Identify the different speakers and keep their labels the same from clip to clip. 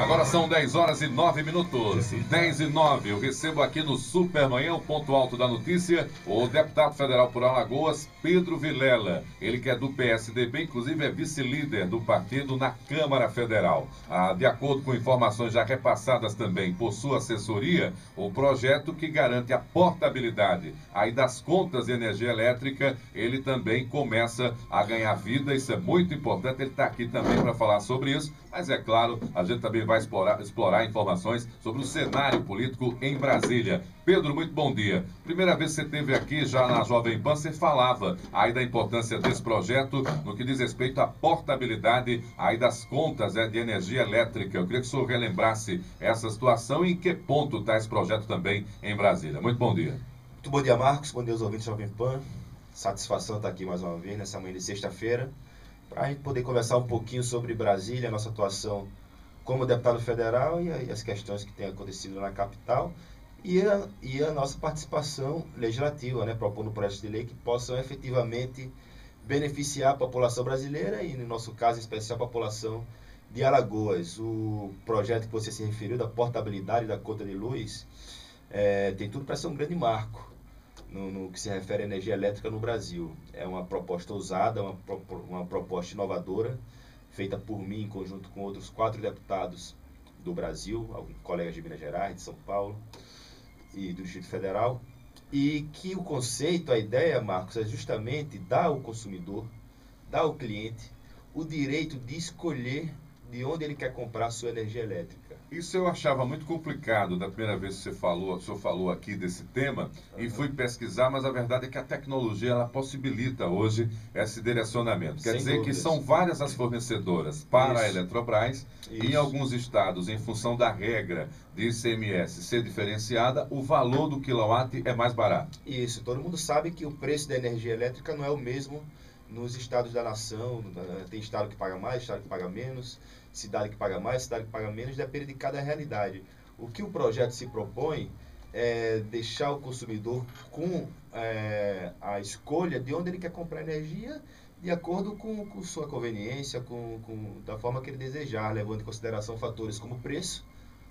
Speaker 1: Agora são 10 horas e 9 minutos. 10 e 9. Eu recebo aqui no Supermanhã, o ponto alto da notícia, o deputado federal por Alagoas, Pedro Vilela. Ele que é do PSDB, inclusive é vice-líder do partido na Câmara Federal. De acordo com informações já repassadas também por sua assessoria, o projeto que garante a portabilidade aí das contas de energia elétrica, ele também começa a ganhar vida. Isso é muito importante. Ele está aqui também para falar sobre isso. Mas é claro, a gente também vai explorar informações sobre o cenário político em Brasília. Pedro, muito bom dia. Primeira vez que você esteve aqui já na Jovem Pan, você falava aí da importância desse projeto no que diz respeito à portabilidade aí das contas de energia elétrica. Eu queria que o senhor relembrasse essa situação e em que ponto está esse projeto também em Brasília. Muito bom dia.
Speaker 2: Muito bom dia, Marcos. Bom dia aos ouvintes da Jovem Pan. Satisfação estar aqui mais uma vez nessa manhã de sexta-feira, para a gente poder conversar um pouquinho sobre Brasília, a nossa atuação como deputado federal e as questões que têm acontecido na capital e a nossa participação legislativa, né, propondo projetos de lei que possam efetivamente beneficiar a população brasileira e, no nosso caso em especial, a população de Alagoas. O projeto que você se referiu, da portabilidade da conta de luz, tem tudo para ser um grande marco no que se refere à energia elétrica no Brasil. É uma proposta ousada, uma proposta inovadora, feita por mim em conjunto com outros 4 deputados do Brasil, alguns colegas de Minas Gerais, de São Paulo e do Distrito Federal, e que o conceito, a ideia, Marcos, é justamente dar ao consumidor, dar ao cliente, o direito de escolher de onde ele quer comprar a sua energia elétrica.
Speaker 1: Isso eu achava muito complicado da primeira vez que o senhor falou aqui desse tema, e fui pesquisar, mas a verdade é que a tecnologia ela possibilita hoje esse direcionamento. Quer dizer que são várias as fornecedoras para a Eletrobras, e em alguns estados, em função da regra de ICMS ser diferenciada, o valor do quilowatt é mais barato.
Speaker 2: Isso, todo mundo sabe que o preço da energia elétrica não é o mesmo nos estados da nação. Tem estado que paga mais, estado que paga menos, cidade que paga mais, cidade que paga menos, depende de cada realidade. O que o projeto se propõe é deixar o consumidor com a escolha de onde ele quer comprar energia, de acordo com sua conveniência, da forma que ele desejar, levando em consideração fatores como preço,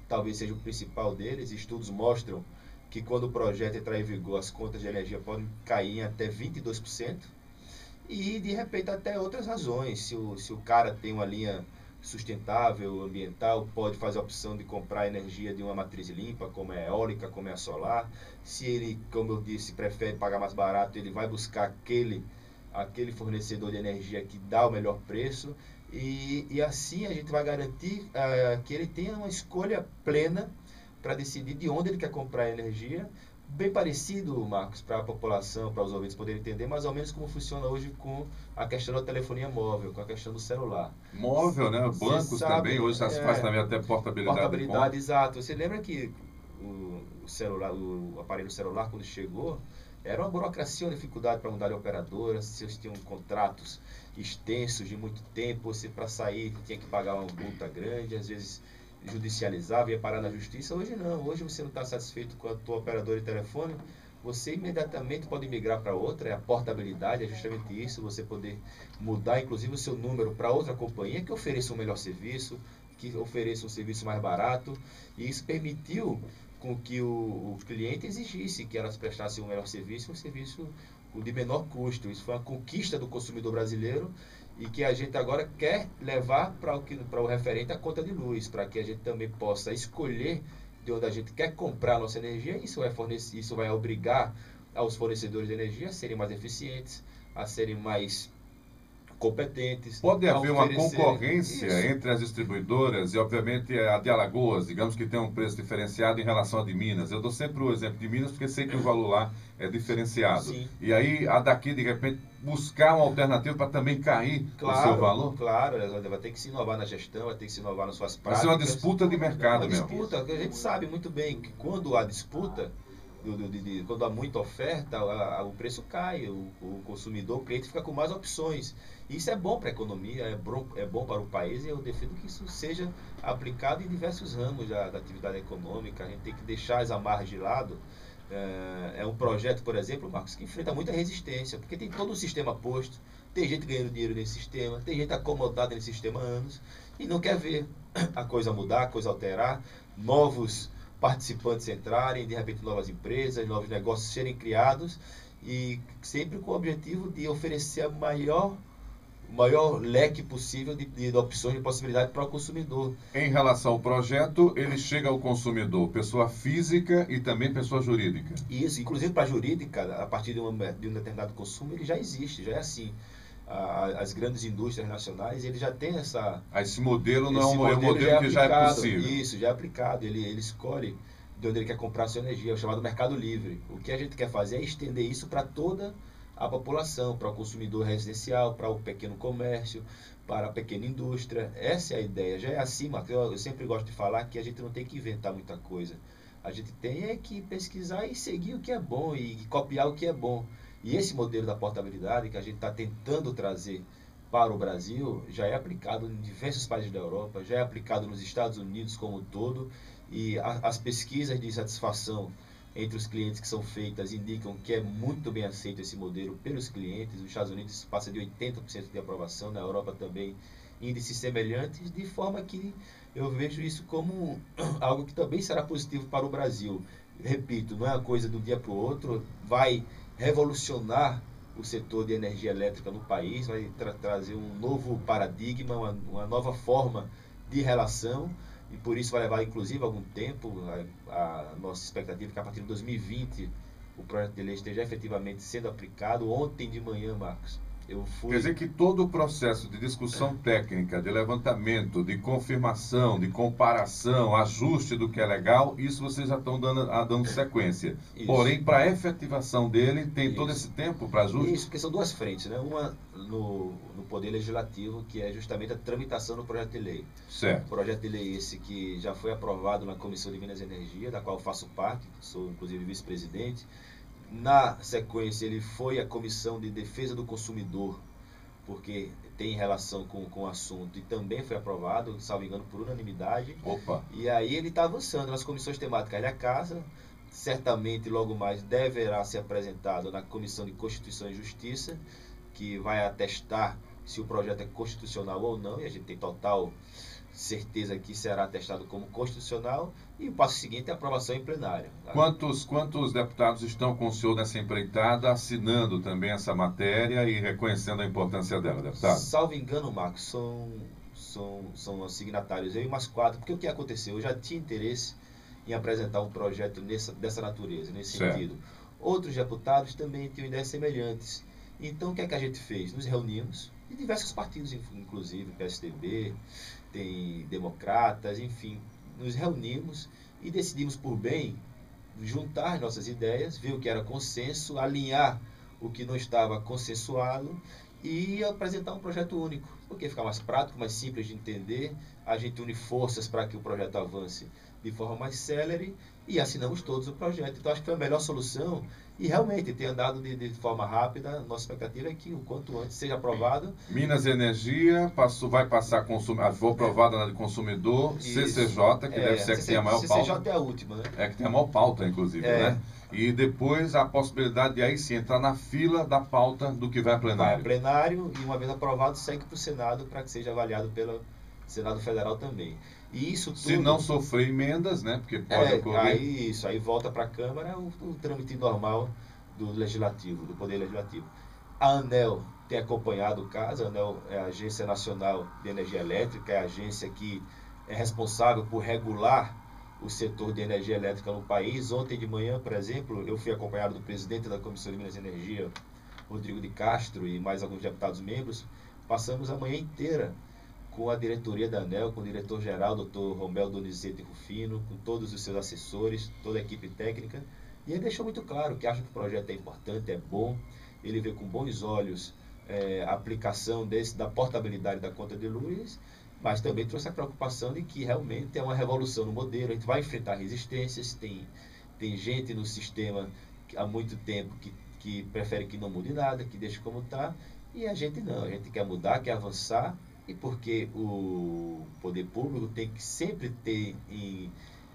Speaker 2: talvez seja o principal deles. Estudos mostram que quando o projeto entrar em vigor, as contas de energia podem cair em até 22%, e de repente até outras razões. Se o cara tem uma linha sustentável, ambiental, pode fazer a opção de comprar energia de uma matriz limpa, como é a eólica, como é a solar. Se ele, como eu disse, prefere pagar mais barato, ele vai buscar aquele fornecedor de energia que dá o melhor preço, e assim a gente vai garantir que ele tenha uma escolha plena para decidir de onde ele quer comprar a energia. Bem parecido, Marcos, para a população, para os ouvintes poderem entender mais ou menos como funciona hoje com a questão da telefonia móvel, com a questão do celular.
Speaker 1: Móvel, né? Bancos também, hoje já se faz também até portabilidade.
Speaker 2: Portabilidade, exato. Você lembra que o aparelho celular, quando chegou, era uma burocracia, uma dificuldade para mudar de operadora. Vocês tinham contratos extensos de muito tempo, você para sair tinha que pagar uma multa grande, às vezes judicializava, ia parar na justiça. Hoje não, hoje você não está satisfeito com a tua operadora de telefone, você imediatamente pode migrar para outra. A portabilidade é justamente isso, você poder mudar inclusive o seu número para outra companhia que ofereça um melhor serviço, que ofereça um serviço mais barato, e isso permitiu com que o cliente exigisse que elas prestassem um melhor serviço, um serviço de menor custo. Isso foi uma conquista do consumidor brasileiro, e que a gente agora quer levar para o referente à conta de luz, para que a gente também possa escolher de onde a gente quer comprar a nossa energia. Isso vai obrigar aos fornecedores de energia a serem mais eficientes, a serem mais competentes.
Speaker 1: Pode haver uma concorrência entre as distribuidoras e, obviamente, a de Alagoas, digamos que tem um preço diferenciado em relação à de Minas. Eu dou sempre o exemplo de Minas porque sei que o valor lá é diferenciado.
Speaker 2: Sim.
Speaker 1: E aí, a daqui, de repente, buscar uma alternativa para também cair o seu valor?
Speaker 2: Claro, ela vai ter que se inovar na gestão, vai ter que se inovar nas suas práticas.
Speaker 1: Vai ser uma disputa de mercado mesmo.
Speaker 2: Disputa, a gente sabe muito bem que quando há disputa, quando há muita oferta, o preço cai, o consumidor, o cliente fica com mais opções. Isso é bom para a economia, é bom para o país, e eu defendo que isso seja aplicado em diversos ramos da atividade econômica. A gente tem que deixar as amarras de lado. É um projeto, por exemplo, Marcos, que enfrenta muita resistência, porque tem todo um sistema posto, Tem gente ganhando dinheiro nesse sistema, tem gente acomodada nesse sistema há anos e não quer ver a coisa mudar, a coisa alterar, novos participantes entrarem, de repente novas empresas, novos negócios serem criados e sempre com o objetivo de oferecer o maior leque possível de opções, de possibilidade para o consumidor.
Speaker 1: Em relação ao projeto, ele chega ao consumidor, pessoa física e também pessoa jurídica.
Speaker 2: Isso, inclusive para a jurídica, a partir de um determinado consumo, ele já existe, já é assim. As grandes indústrias nacionais, ele já tem essa...
Speaker 1: Esse modelo não
Speaker 2: esse
Speaker 1: é um modelo que já é possível.
Speaker 2: Isso, já é aplicado. Ele escolhe de onde ele quer comprar a sua energia, é o chamado mercado livre. O que a gente quer fazer é estender isso para toda a população, para o consumidor residencial, para o pequeno comércio, para a pequena indústria. Essa é a ideia. Já é assim, Marcos. Eu sempre gosto de falar que a gente não tem que inventar muita coisa. A gente tem que pesquisar e seguir o que é bom e copiar o que é bom. E esse modelo da portabilidade que a gente está tentando trazer para o Brasil já é aplicado em diversos países da Europa, já é aplicado nos Estados Unidos como um todo, e as pesquisas de satisfação entre os clientes que são feitas indicam que é muito bem aceito esse modelo pelos clientes. Nos Estados Unidos passa de 80% de aprovação, na Europa também índices semelhantes, de forma que eu vejo isso como algo que também será positivo para o Brasil. Repito, não é uma coisa de um dia para o outro, vai revolucionar o setor de energia elétrica no país, vai trazer um novo paradigma, uma nova forma de relação, e por isso vai levar inclusive algum tempo. A nossa expectativa é que a partir de 2020 o projeto de lei esteja efetivamente sendo aplicado. Ontem de manhã, Marcos, eu fui...
Speaker 1: Quer dizer que todo o processo de discussão técnica, de levantamento, de confirmação, de comparação, ajuste do que é legal, isso vocês já estão dando sequência.
Speaker 2: Isso.
Speaker 1: Porém, para a efetivação dele, tem
Speaker 2: Isso.
Speaker 1: todo esse tempo para ajuste?
Speaker 2: Isso, porque são duas frentes, né? Uma no Poder Legislativo, que é justamente a tramitação do projeto de lei.
Speaker 1: Certo.
Speaker 2: O projeto de lei esse que já foi aprovado na Comissão de Minas e Energia, da qual faço parte, sou inclusive vice-presidente. Na sequência, ele foi à Comissão de Defesa do Consumidor, porque tem relação com o assunto, e também foi aprovado, salvo engano, por unanimidade.
Speaker 1: Opa!
Speaker 2: E aí ele está avançando nas comissões temáticas da Casa. Certamente, logo mais, deverá ser apresentado na Comissão de Constituição e Justiça, que vai atestar se o projeto é constitucional ou não, e a gente tem total certeza que será atestado como constitucional, e o passo seguinte é a aprovação em plenário. Tá?
Speaker 1: Quantos deputados estão com o senhor nessa empreitada, assinando também essa matéria e reconhecendo a importância dela, deputado?
Speaker 2: Salvo engano, Marcos, são signatários eu e mais 4, porque o que aconteceu? Eu já tinha interesse em apresentar um projeto dessa natureza, nesse sentido. Outros deputados também tinham ideias semelhantes. Então, o que é que a gente fez? Nos reunimos, de diversos partidos, inclusive PSDB, tem democratas, enfim, nos reunimos e decidimos por bem juntar nossas ideias, ver o que era consenso, alinhar o que não estava consensuado e apresentar um projeto único, porque fica mais prático, mais simples de entender, a gente une forças para que o projeto avance de forma mais célere e assinamos todos o projeto. Então, acho que foi a melhor solução e realmente tem andado de forma rápida. Nossa expectativa é que o quanto antes seja aprovado.
Speaker 1: Minas e Energia vai passar foi aprovada na de consumidor, isso. CCJ, que deve ser a que tem a maior pauta.
Speaker 2: CCJ é a última, né?
Speaker 1: É que tem a maior pauta, inclusive, né? E depois a possibilidade de aí sim entrar na fila da pauta do que vai a plenário.
Speaker 2: Vai a plenário e uma vez aprovado segue para o Senado para que seja avaliado pelo Senado Federal também. E isso tudo...
Speaker 1: Se não sofrer emendas, né? Porque pode ocorrer.
Speaker 2: Aí volta para a Câmara o trâmite normal do Legislativo, do Poder Legislativo. A ANEEL tem acompanhado o caso. A ANEEL é a Agência Nacional de Energia Elétrica, é a agência que é responsável por regular o setor de energia elétrica no país. Ontem de manhã, por exemplo, eu fui acompanhado do presidente da Comissão de Minas e Energia, Rodrigo de Castro, e mais alguns deputados membros. Passamos a manhã inteira com a diretoria da ANEEL, com o diretor-geral, Dr. Romel Donizete Rufino, com todos os seus assessores, toda a equipe técnica, e ele deixou muito claro que acha que o projeto é importante, é bom, ele vê com bons olhos a aplicação da portabilidade da conta de luz, mas também trouxe a preocupação de que realmente é uma revolução no modelo, a gente vai enfrentar resistências, tem gente no sistema há muito tempo que prefere que não mude nada, que deixe como está, e a gente não, a gente quer mudar, quer avançar, e porque o poder público tem que sempre ter em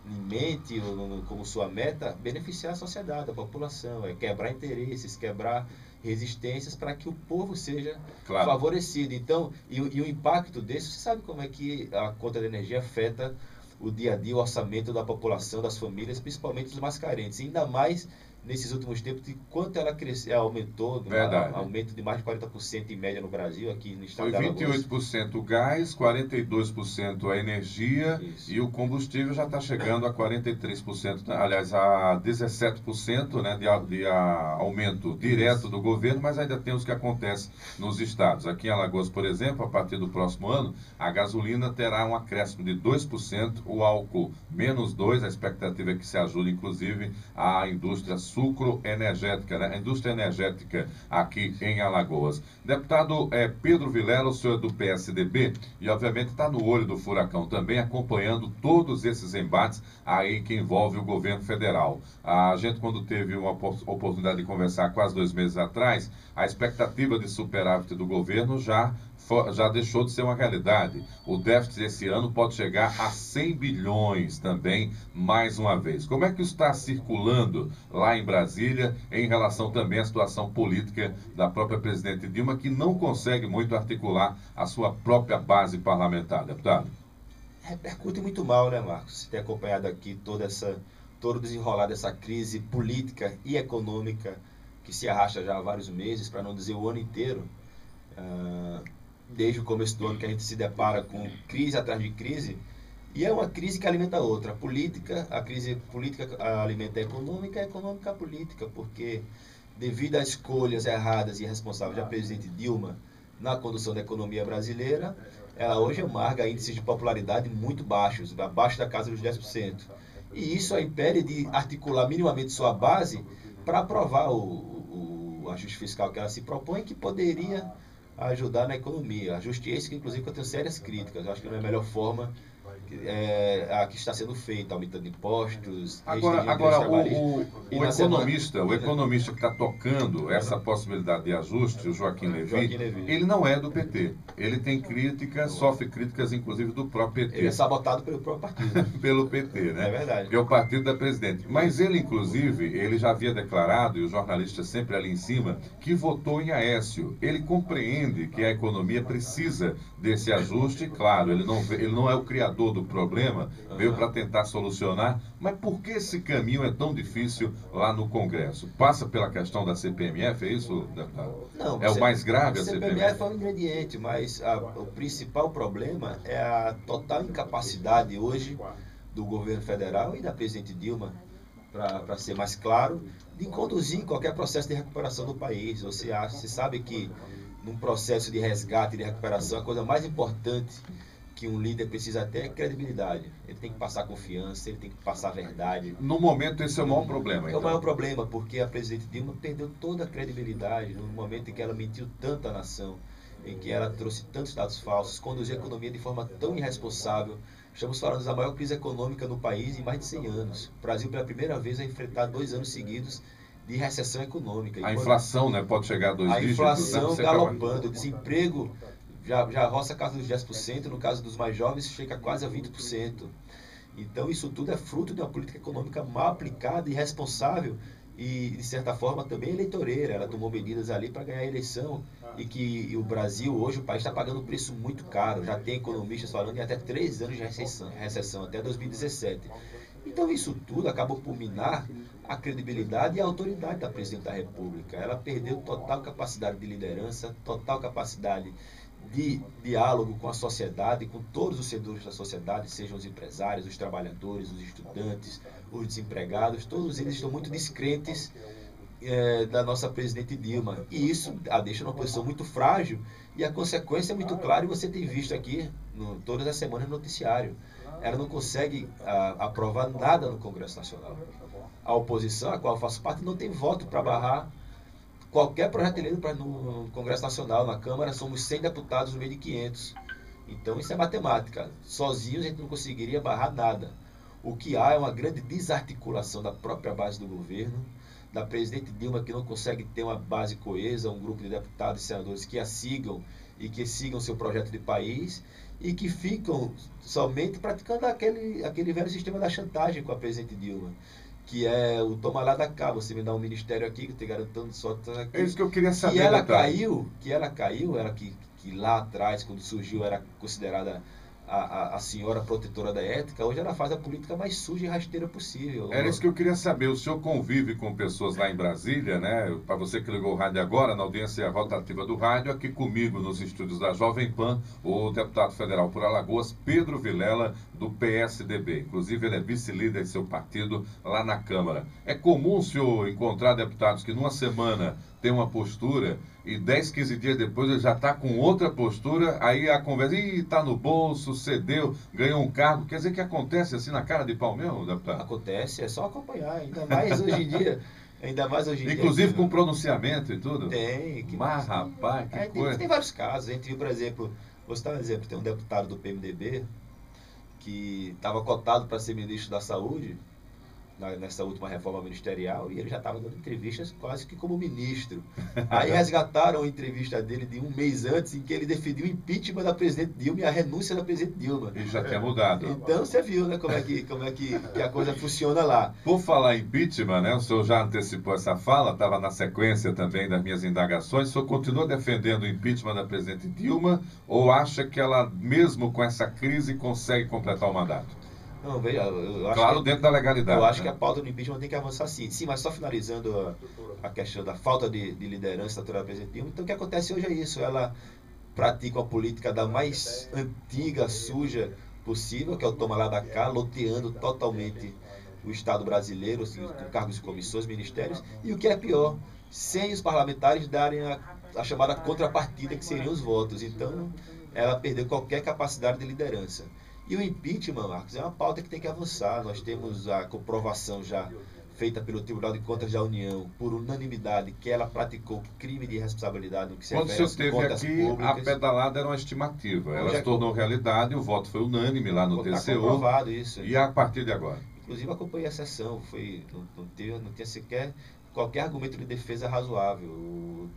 Speaker 2: mente, ou como sua meta, beneficiar a sociedade, a população, quebrar interesses, quebrar resistências para que o povo seja
Speaker 1: Claro.
Speaker 2: favorecido. Então, e o impacto desse, você sabe como é que a conta de energia afeta o dia a dia, o orçamento da população, das famílias, principalmente dos mais carentes. E ainda mais nesses últimos tempos, de quanto ela cresceu, aumentou, aumento de mais de 40% em média no Brasil, aqui no estado
Speaker 1: Foi
Speaker 2: de Alagoas.
Speaker 1: 28% o gás, 42% a energia.
Speaker 2: Isso.
Speaker 1: E o combustível já está chegando a 43%, aliás, a 17%, né, de aumento direto do governo, mas ainda tem os que acontecem nos estados. Aqui em Alagoas, por exemplo, a partir do próximo ano, a gasolina terá um acréscimo de 2%, o álcool menos 2%, a expectativa é que se ajude, inclusive, a indústria sucroenergética, né? A indústria energética aqui em Alagoas. Deputado Pedro Vilela, o senhor é do PSDB e obviamente está no olho do furacão também, acompanhando todos esses embates aí que envolve o governo federal. A gente, quando teve uma oportunidade de conversar quase 2 meses atrás, a expectativa de superávit do governo já deixou de ser uma realidade. O déficit esse ano pode chegar a 100 bilhões também, mais uma vez. Como é que isso está circulando lá em Brasília em relação também à situação política da própria presidente Dilma, que não consegue muito articular a sua própria base parlamentar, deputado?
Speaker 2: Repercute muito mal, né, Marcos? Você tem acompanhado aqui todo o desenrolar dessa crise política e econômica que se arrasta já há vários meses, para não dizer o ano inteiro. Desde o começo do ano que a gente se depara com crise atrás de crise, e é uma crise que alimenta a outra. A crise política alimenta a econômica a política, porque devido às escolhas erradas e irresponsáveis da presidente Dilma na condução da economia brasileira, ela hoje amarga índices de popularidade muito baixos, abaixo da casa dos 10%. E isso a impede de articular minimamente sua base para aprovar o ajuste fiscal que ela se propõe, que poderia ajudar na economia. Ajuste esse que, inclusive, eu tenho sérias críticas. Eu acho que não é a melhor forma a que está sendo feita, aumentando impostos.
Speaker 1: Agora o economista que está tocando essa possibilidade de ajuste, o Joaquim Levy, ele não é do PT. Ele tem críticas, sofre críticas, inclusive, do próprio PT.
Speaker 2: Ele é sabotado pelo próprio partido.
Speaker 1: Pelo PT, né?
Speaker 2: É verdade.
Speaker 1: Que é o partido da presidente. Mas ele, inclusive, ele já havia declarado, e os jornalistas sempre ali em cima, que votou em Aécio. Ele compreende que a economia precisa desse ajuste. Claro, ele não é o criador do problema, veio para tentar solucionar, mas por que esse caminho é tão difícil lá no Congresso? Passa pela questão da CPMF, é isso, deputado?
Speaker 2: Não,
Speaker 1: é o mais grave a
Speaker 2: CPMF é um ingrediente, mas o principal problema é a total incapacidade hoje do governo federal e da presidente Dilma, para ser mais claro, de conduzir qualquer processo de recuperação do país. Você sabe que num processo de resgate e de recuperação, a coisa mais importante que um líder precisa ter é credibilidade. Ele tem que passar confiança, ele tem que passar a verdade.
Speaker 1: No momento, esse é o maior problema.
Speaker 2: É o maior problema, porque a presidente Dilma perdeu toda a credibilidade no momento em que ela mentiu tanto à nação, em que ela trouxe tantos dados falsos, conduziu a economia de forma tão irresponsável. Estamos falando da maior crise econômica no país em mais de 100 anos. O Brasil, pela primeira vez, vai enfrentar 2 anos seguidos de recessão econômica.
Speaker 1: A inflação, né, pode chegar a 2 dígitos.
Speaker 2: A inflação galopando, o desemprego já roça a casa dos 10%, no caso dos mais jovens chega quase a 20%. Então isso tudo é fruto de uma política econômica mal aplicada e irresponsável e, de certa forma, também eleitoreira. Ela tomou medidas ali para ganhar a eleição e que o Brasil, hoje, o país está pagando um preço muito caro. Já tem economistas falando em até 3 anos de recessão, até 2017. Então isso tudo acabou por minar a credibilidade e a autoridade da presidente da República. Ela perdeu total capacidade de liderança, total capacidade de diálogo com a sociedade, com todos os setores da sociedade, sejam os empresários, os trabalhadores, os estudantes, os desempregados, todos eles estão muito descrentes da nossa presidente Dilma. E isso a deixa numa posição muito frágil e a consequência é muito clara e você tem visto aqui todas as semanas no noticiário. Ela não consegue aprovar nada no Congresso Nacional. A oposição, a qual eu faço parte, não tem voto para barrar qualquer projeto de lei no Congresso Nacional, na Câmara, somos 100 deputados no meio de 500. Então isso é matemática. Sozinhos a gente não conseguiria barrar nada. O que há é uma grande desarticulação da própria base do governo, da presidente Dilma, que não consegue ter uma base coesa, um grupo de deputados e senadores que a sigam e que sigam seu projeto de país e que ficam somente praticando aquele velho sistema da chantagem com a presidente Dilma, que é o toma lá da cá, você me dá um ministério aqui, que eu te garantando só aqui.
Speaker 1: É isso que eu queria saber.
Speaker 2: Que ela caiu, ela que lá atrás, quando surgiu, era considerada a senhora protetora da ética, hoje ela faz a política mais suja e rasteira possível.
Speaker 1: Era isso que eu queria saber. O senhor convive com pessoas lá em Brasília, né? Para você que ligou o rádio agora, na audiência rotativa do rádio, aqui comigo nos estúdios da Jovem Pan, o deputado federal por Alagoas, Pedro Vilela, do PSDB. Inclusive, ele é vice-líder de seu partido lá na Câmara. É comum o senhor encontrar deputados que numa semana tem uma postura e 10, 15 dias depois ele já está com outra postura, aí a conversa, está no bolso, cedeu, ganhou um cargo. Quer dizer que acontece assim na cara de pau mesmo, deputado?
Speaker 2: Acontece, é só acompanhar, ainda mais hoje em dia.
Speaker 1: Inclusive com pronunciamento e tudo?
Speaker 2: Tem.
Speaker 1: Mas, rapaz, que coisa.
Speaker 2: Tem vários casos. A gente viu, por exemplo, vou citar um exemplo, tem um deputado do PMDB que estava cotado para ser ministro da Saúde, nessa última reforma ministerial, e ele já estava dando entrevistas quase que como ministro. Aí resgataram a entrevista dele de um mês antes, em que ele defendia o impeachment da presidente Dilma e a renúncia da presidente Dilma.
Speaker 1: Ele já tinha mudado.
Speaker 2: Então você viu, né, como é que a coisa funciona lá.
Speaker 1: Por falar em impeachment, né, o senhor já antecipou essa fala, estava na sequência também das minhas indagações. O senhor continua defendendo o impeachment da presidente Dilma ou acha que ela, mesmo com essa crise, consegue completar o mandato?
Speaker 2: Não, veja, eu acho
Speaker 1: claro, dentro da legalidade.
Speaker 2: Eu acho que a pauta do impeachment tem que avançar sim. Sim, mas só finalizando a questão da falta de liderança da presidente Dilma. Então, o que acontece hoje é isso. Ela pratica uma política da mais antiga, suja possível, que é o toma lá da cá, loteando totalmente o Estado brasileiro, assim, com cargos de comissões, ministérios. E o que é pior, sem os parlamentares darem a chamada contrapartida, que seriam os votos. Então, ela perdeu qualquer capacidade de liderança. E o impeachment, Marcos, é uma pauta que tem que avançar. Nós temos a comprovação já feita pelo Tribunal de Contas da União, por unanimidade, que ela praticou crime de responsabilidade no que se refere às contas públicas. Quando o senhor teve aqui,
Speaker 1: a pedalada era uma estimativa. Ela se tornou realidade, o voto foi unânime lá no TCU. Está comprovado
Speaker 2: isso.
Speaker 1: E a partir de agora?
Speaker 2: Inclusive, acompanhei a sessão. Não tinha sequer qualquer argumento de defesa razoável.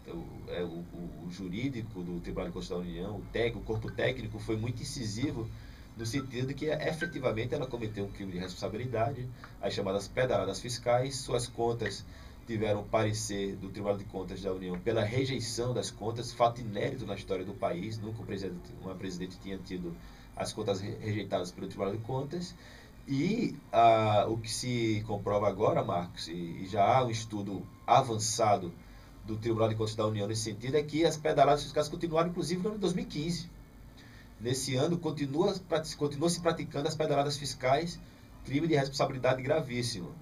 Speaker 2: O jurídico do Tribunal de Contas da União, o corpo técnico, foi muito incisivo no sentido de que efetivamente ela cometeu um crime de responsabilidade, as chamadas pedaladas fiscais. Suas contas tiveram parecer do Tribunal de Contas da União pela rejeição das contas, fato inédito na história do país. Nunca uma presidente tinha tido as contas rejeitadas pelo Tribunal de Contas. E o que se comprova agora, Marcos, e já há um estudo avançado do Tribunal de Contas da União nesse sentido, é que as pedaladas fiscais continuaram, inclusive, no ano de 2015. Nesse ano, continua se praticando as pedaladas fiscais, crime de responsabilidade gravíssimo.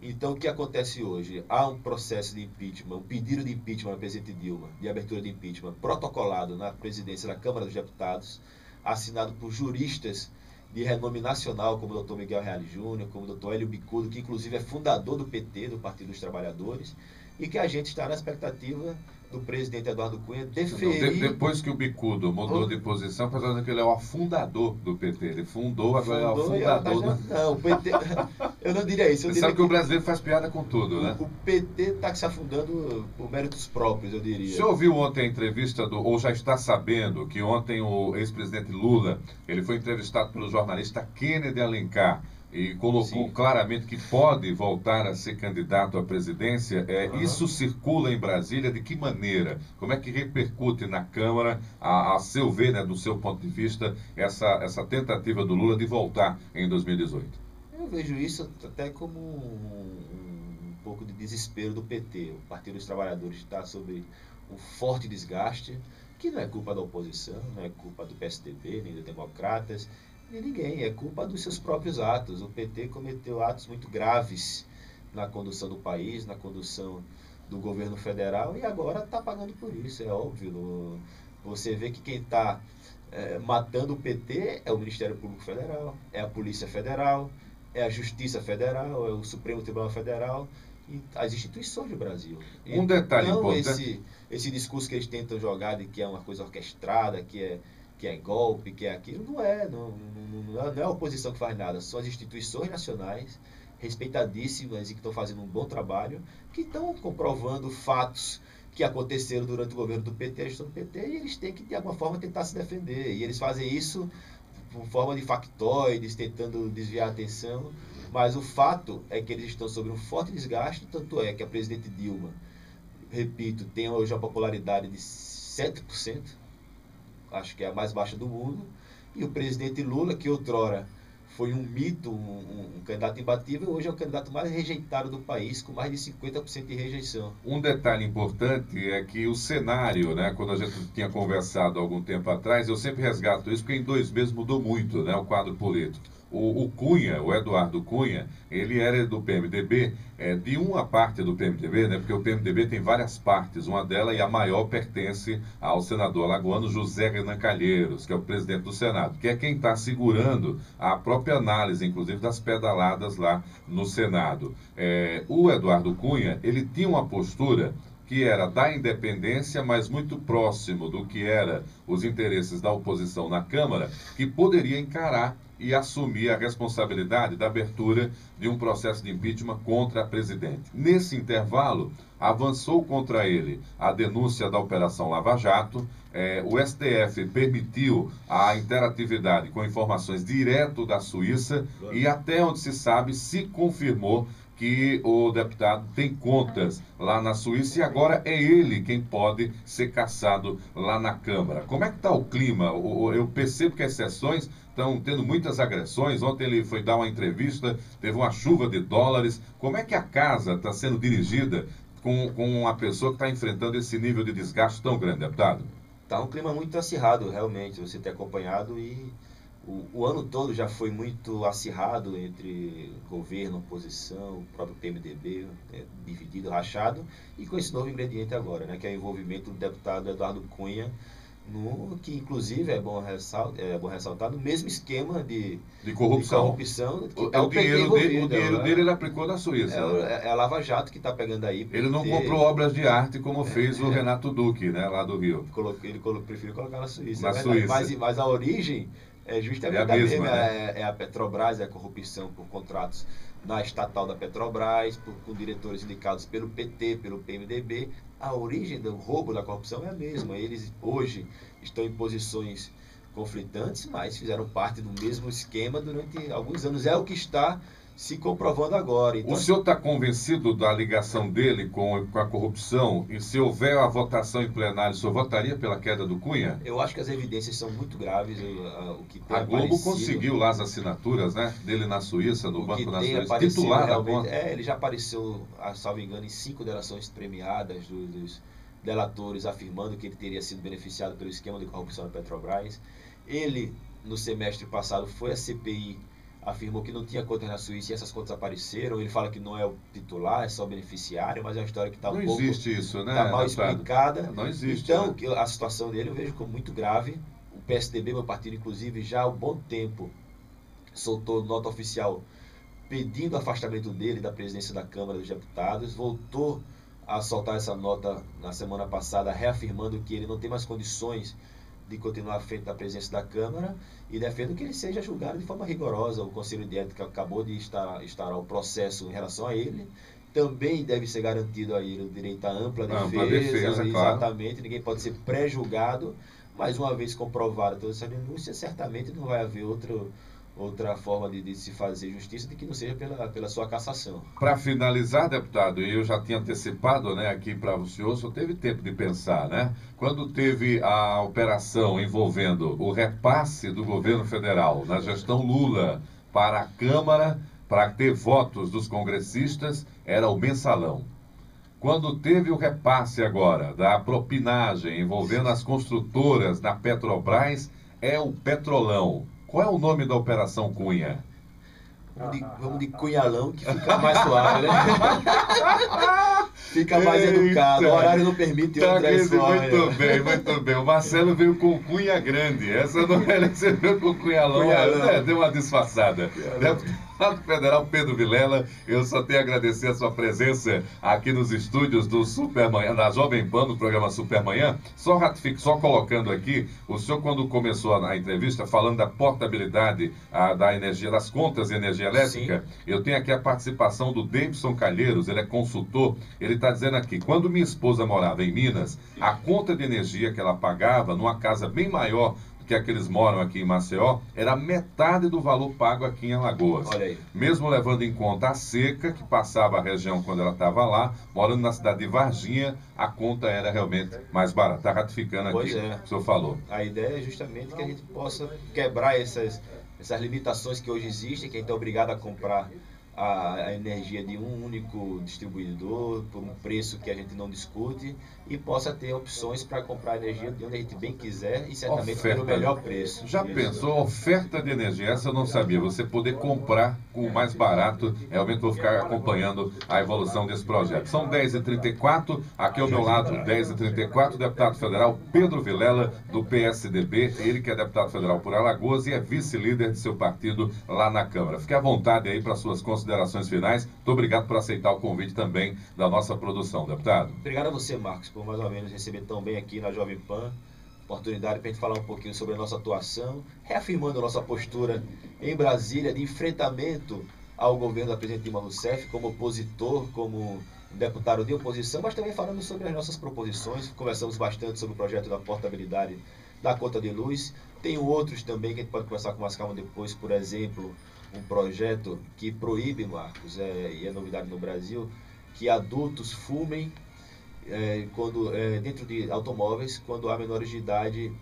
Speaker 2: Então, o que acontece hoje? Há um processo de impeachment, um pedido de impeachment da presidente Dilma, de abertura de impeachment, protocolado na presidência da Câmara dos Deputados, assinado por juristas de renome nacional, como o Dr. Miguel Reale Júnior, como o Dr. Hélio Bicudo, que inclusive é fundador do PT, do Partido dos Trabalhadores, e que a gente está na expectativa do presidente Eduardo Cunha deferir...
Speaker 1: Depois que o Bicudo mudou de posição, para dizer que ele é o fundador do PT. Ele fundou, agora é o fundador.
Speaker 2: Não, o PT... Eu não diria isso.
Speaker 1: Você sabe que o brasileiro faz piada com tudo, né?
Speaker 2: O PT está se afundando por méritos próprios, eu diria.
Speaker 1: Você ouviu ontem a entrevista, ou já está sabendo, que ontem o ex-presidente Lula, ele foi entrevistado pelo jornalista Kennedy Alencar, e colocou claramente que pode voltar a ser candidato à presidência. Isso circula em Brasília de que maneira? Como é que repercute na Câmara, a seu ver, né, do seu ponto de vista, essa tentativa do Lula de voltar em 2018?
Speaker 2: Eu vejo isso até como um pouco de desespero do PT. O Partido dos Trabalhadores está sob um forte desgaste, que não é culpa da oposição, não é culpa do PSDB, nem dos democratas, de ninguém, é culpa dos seus próprios atos. O PT cometeu atos muito graves na condução do país, na condução do governo federal, e agora está pagando por isso, é óbvio. Você vê que quem está matando o PT é o Ministério Público Federal, é a Polícia Federal, é a Justiça Federal, é o Supremo Tribunal Federal e as instituições do Brasil.
Speaker 1: Um detalhe
Speaker 2: importante. Esse discurso que eles tentam jogar de que é uma coisa orquestrada, que é golpe, que é aquilo, não é a oposição que faz nada, são as instituições nacionais, respeitadíssimas e que estão fazendo um bom trabalho, que estão comprovando fatos que aconteceram durante o governo do PT, a gestão do PT, e eles têm que, de alguma forma, tentar se defender. E eles fazem isso por forma de factoides, tentando desviar a atenção, Mas o fato é que eles estão sob um forte desgaste, tanto é que a presidente Dilma, repito, tem hoje uma popularidade de 7%, acho que é a mais baixa do mundo, e o presidente Lula, que outrora foi um mito, um candidato imbatível, hoje é o candidato mais rejeitado do país, com mais de 50% de rejeição.
Speaker 1: Um detalhe importante é que o cenário, né, quando a gente tinha conversado há algum tempo atrás, eu sempre resgato isso, porque em 2 meses mudou muito, né, o quadro político. O Cunha, o Eduardo Cunha, ele era do PMDB, de uma parte do PMDB, né, porque o PMDB tem várias partes, uma delas e a maior pertence ao senador alagoano José Renan Calheiros, que é o presidente do Senado, que é quem está segurando a própria análise, inclusive, das pedaladas lá no Senado. O Eduardo Cunha, ele tinha uma postura que era da independência, mas muito próximo do que era os interesses da oposição na Câmara, que poderia encarar e assumir a responsabilidade da abertura de um processo de impeachment contra a presidente. Nesse intervalo, avançou contra ele a denúncia da Operação Lava Jato, o STF permitiu a interatividade com informações direto da Suíça e até onde se sabe, se confirmou que o deputado tem contas lá na Suíça e agora é ele quem pode ser caçado lá na Câmara. Como é que está o clima? Eu percebo que as sessões estão tendo muitas agressões. Ontem ele foi dar uma entrevista, teve uma chuva de dólares. Como é que a casa está sendo dirigida com uma pessoa que está enfrentando esse nível de desgaste tão grande, deputado?
Speaker 2: Está um clima muito acirrado, realmente, você tem acompanhado e o ano todo já foi muito acirrado entre governo, oposição, o próprio PMDB, dividido, rachado, e com esse novo ingrediente agora, né, que é o envolvimento do deputado Eduardo Cunha, que inclusive é bom ressaltar, no mesmo esquema de
Speaker 1: corrupção. O dinheiro dele ele aplicou na Suíça.
Speaker 2: É a Lava Jato que está pegando aí.
Speaker 1: Ele não comprou obras de arte como fez o Renato Duque, né, lá do Rio.
Speaker 2: Ele preferiu colocar na Suíça.
Speaker 1: Na Suíça.
Speaker 2: Mas a origem é justamente
Speaker 1: a mesma, né?
Speaker 2: É a Petrobras, é a corrupção por contratos na estatal da Petrobras, com diretores indicados pelo PT, pelo PMDB. A origem do roubo, da corrupção é a mesma. Eles hoje estão em posições conflitantes, mas fizeram parte do mesmo esquema durante alguns anos. É o que está se comprovando agora. Então,
Speaker 1: o senhor está convencido da ligação dele com a corrupção? E se houver a votação em plenário, o senhor votaria pela queda do Cunha?
Speaker 2: Eu acho que as evidências são muito graves.
Speaker 1: A Globo conseguiu lá as assinaturas, né, dele na Suíça, no Banco da Suíça, titular da conta.
Speaker 2: Ele já apareceu, salvo engano, em 5 delações premiadas dos delatores, afirmando que ele teria sido beneficiado pelo esquema de corrupção da Petrobras. Ele, no semestre passado, foi à CPI, afirmou que não tinha contas na Suíça e essas contas apareceram. Ele fala que não é o titular, é só o beneficiário, mas é uma história que está
Speaker 1: não existe isso, né?
Speaker 2: Está mal explicada.
Speaker 1: Não existe.
Speaker 2: Então,
Speaker 1: né?
Speaker 2: A situação dele eu vejo como muito grave. O PSDB, meu partido, inclusive, já há um bom tempo soltou nota oficial pedindo o afastamento dele da presidência da Câmara dos Deputados. Voltou a soltar essa nota na semana passada, reafirmando que ele não tem mais condições de continuar à frente da presidência da Câmara e defendo que ele seja julgado de forma rigorosa. O Conselho de Ética acabou de instaurar o processo em relação a ele. Também deve ser garantido a ele o direito à ampla defesa, exatamente. Claro. Ninguém pode ser pré-julgado, mas uma vez comprovada toda essa denúncia, certamente não vai haver outra forma de se fazer justiça de que não seja pela sua cassação.
Speaker 1: Para finalizar, deputado, eu já tinha antecipado, né, aqui para o senhor teve tempo de pensar, né? Quando teve a operação envolvendo o repasse do governo federal na gestão Lula para a Câmara, para ter votos dos congressistas, era o mensalão. Quando teve o repasse agora da propinagem envolvendo as construtoras da Petrobras, é o Petrolão. Qual é o nome da Operação Cunha?
Speaker 2: Vamos de Cunhalão, que fica mais suave, né? Fica mais educado. O horário não permite outra história.
Speaker 1: Muito bem, muito bem. O Marcelo veio com Cunha Grande. Essa novela que você veio com Cunhalão, deu uma disfarçada. Deputado federal Pedro Vilela, eu só tenho a agradecer a sua presença aqui nos estúdios do Supermanhã, da Jovem Pan, do programa Supermanhã. Só colocando aqui, o senhor quando começou a entrevista falando da portabilidade da energia, das contas de energia elétrica, sim, eu tenho aqui a participação do Davidson Calheiros, ele é consultor, ele está dizendo aqui, quando minha esposa morava em Minas, a conta de energia que ela pagava numa casa bem maior que é que eles moram aqui em Maceió, era metade do valor pago aqui em Alagoas.
Speaker 2: Olha aí.
Speaker 1: Mesmo levando em conta a seca que passava a região quando ela estava lá, morando na cidade de Varginha, a conta era realmente mais barata. Está ratificando aqui o que o senhor falou.
Speaker 2: A ideia é justamente que a gente possa quebrar essas limitações que hoje existem, que a gente é obrigado a comprar a energia de um único distribuidor por um preço que a gente não discute e possa ter opções para comprar energia de onde a gente bem quiser e certamente pelo melhor preço.
Speaker 1: Já pensou, oferta de energia? Essa eu não sabia. Você poder comprar com o mais barato. Realmente vou ficar acompanhando a evolução desse projeto. São 10h34, aqui ao meu lado, 10h34, deputado federal Pedro Vilela, do PSDB, ele que é deputado federal por Alagoas e é vice-líder de seu partido lá na Câmara. Fique à vontade aí para suas considerações finais. Muito obrigado por aceitar o convite também da nossa produção, deputado.
Speaker 2: Obrigado a você, Marcos, por mais uma vez nos receber tão bem aqui na Jovem Pan. Oportunidade para a gente falar um pouquinho sobre a nossa atuação, reafirmando a nossa postura em Brasília de enfrentamento ao governo da presidente Dilma Rousseff como opositor, como deputado de oposição, mas também falando sobre as nossas proposições. Conversamos bastante sobre o projeto da portabilidade da conta de luz. Tem outros também que a gente pode conversar com mais calma depois, por exemplo, um projeto que proíbe, Marcos, e é novidade no Brasil, que adultos fumem dentro de automóveis quando há menores de idade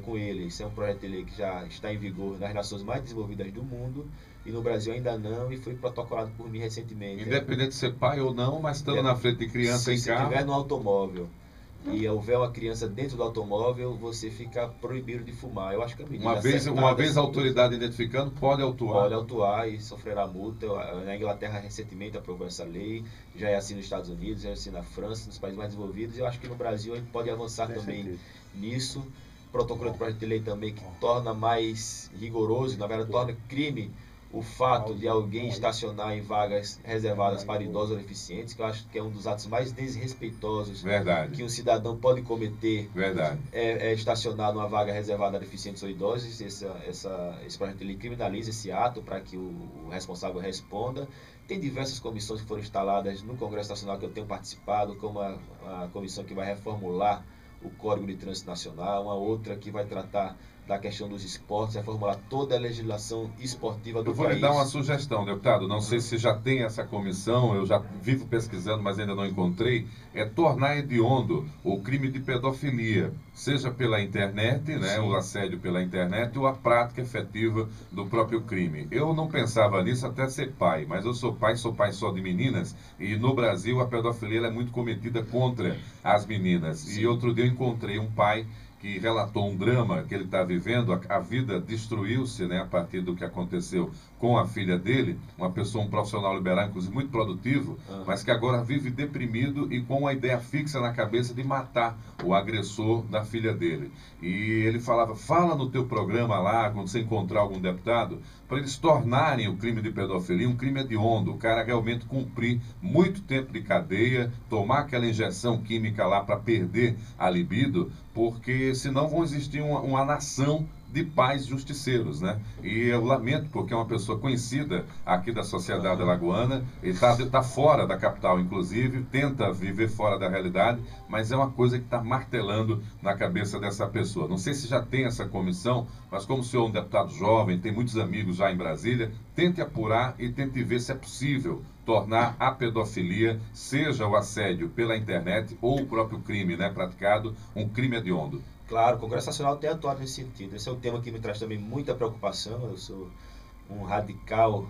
Speaker 2: com ele. Isso é um projeto de lei que já está em vigor nas nações mais desenvolvidas do mundo e no Brasil ainda não, e foi protocolado por mim recentemente.
Speaker 1: Independente de ser pai ou não, mas estando na frente de criança em carro.
Speaker 2: Se estiver no automóvel e houver uma criança dentro do automóvel, você fica proibido de fumar. Eu acho que
Speaker 1: uma vez a autoridade identificando, pode autuar.
Speaker 2: Pode autuar e sofrerá multa. Na Inglaterra recentemente aprovou essa lei, já é assim nos Estados Unidos, já é assim na França, nos países mais desenvolvidos. Eu acho que no Brasil a gente pode avançar também nisso. Protocolo de projeto de lei também que torna mais rigoroso, na verdade torna crime o fato de alguém estacionar em vagas reservadas para idosos ou deficientes, que eu acho que é um dos atos mais desrespeitosos que um cidadão pode cometer. É estacionar numa vaga reservada a deficientes ou idosos. Esse projeto ele criminaliza esse ato para que o responsável responda. Tem diversas comissões que foram instaladas no Congresso Nacional que eu tenho participado, como a comissão que vai reformular o Código de Trânsito Nacional, uma outra que vai tratar da questão dos esportes, reformular toda a legislação esportiva do país.
Speaker 1: Eu vou lhe dar uma sugestão, deputado, não sei se já tem essa comissão, eu já vivo pesquisando, mas ainda não encontrei, é tornar hediondo o crime de pedofilia, seja pela internet, né, o assédio pela internet, ou a prática efetiva do próprio crime. Eu não pensava nisso até ser pai, mas eu sou pai só de meninas, e no Brasil a pedofilia é muito cometida contra as meninas. Sim. E outro dia eu encontrei um pai que relatou um drama que ele está vivendo, a vida destruiu-se, né, a partir do que aconteceu com a filha dele, um profissional liberal, inclusive muito produtivo, mas que agora vive deprimido e com uma ideia fixa na cabeça de matar o agressor da filha dele. E ele falava, fala no teu programa lá, quando você encontrar algum deputado, para eles tornarem o crime de pedofilia um crime hediondo, o cara realmente cumprir muito tempo de cadeia, tomar aquela injeção química lá para perder a libido, porque senão vão existir uma nação de pais justiceiros, né? E eu lamento porque é uma pessoa conhecida aqui da sociedade alagoana, ele está fora da capital, inclusive, tenta viver fora da realidade, mas é uma coisa que está martelando na cabeça dessa pessoa. Não sei se já tem essa comissão, mas como o senhor é um deputado jovem, tem muitos amigos já em Brasília, tente apurar e tente ver se é possível tornar a pedofilia, seja o assédio pela internet ou o próprio crime, né, praticado, um crime hediondo.
Speaker 2: Claro, o Congresso Nacional tem atuado nesse sentido. Esse é um tema que me traz também muita preocupação. Eu sou um radical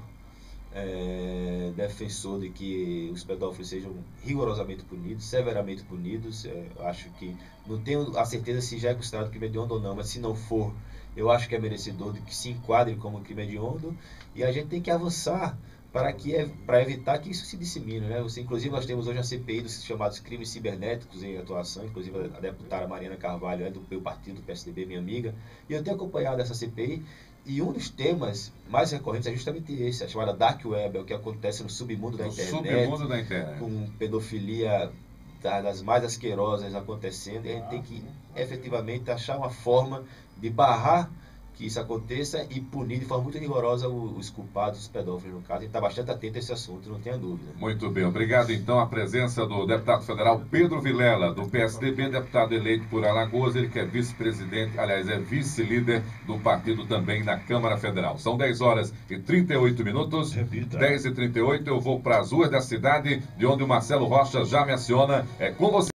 Speaker 2: defensor de que os pedófilos sejam rigorosamente punidos, severamente punidos. Eu acho que, não tenho a certeza se já é considerado crime hediondo ou não, mas se não for, eu acho que é merecedor de que se enquadre como crime hediondo, e a gente tem que avançar para evitar que isso se dissemine, né? Inclusive, nós temos hoje a CPI dos chamados crimes cibernéticos em atuação, inclusive a deputada Mariana Carvalho é do meu partido, do PSDB, minha amiga, e eu tenho acompanhado essa CPI, e um dos temas mais recorrentes é justamente esse, a chamada Dark Web, é o que acontece no submundo da internet, com pedofilia das mais asquerosas acontecendo, e a gente tem que efetivamente achar uma forma de barrar que isso aconteça e punir de forma muito rigorosa os culpados, os pedófilos no caso. A gente está bastante atento a esse assunto, não tenha dúvida.
Speaker 1: Muito bem, obrigado então a presença do deputado federal Pedro Vilela, do PSDB, deputado eleito por Alagoas, ele que é vice-presidente, aliás, é vice-líder do partido também na Câmara Federal. São 10 horas e 38 minutos, 10h38, eu vou para as ruas da cidade, de onde o Marcelo Rocha já me aciona. É com você.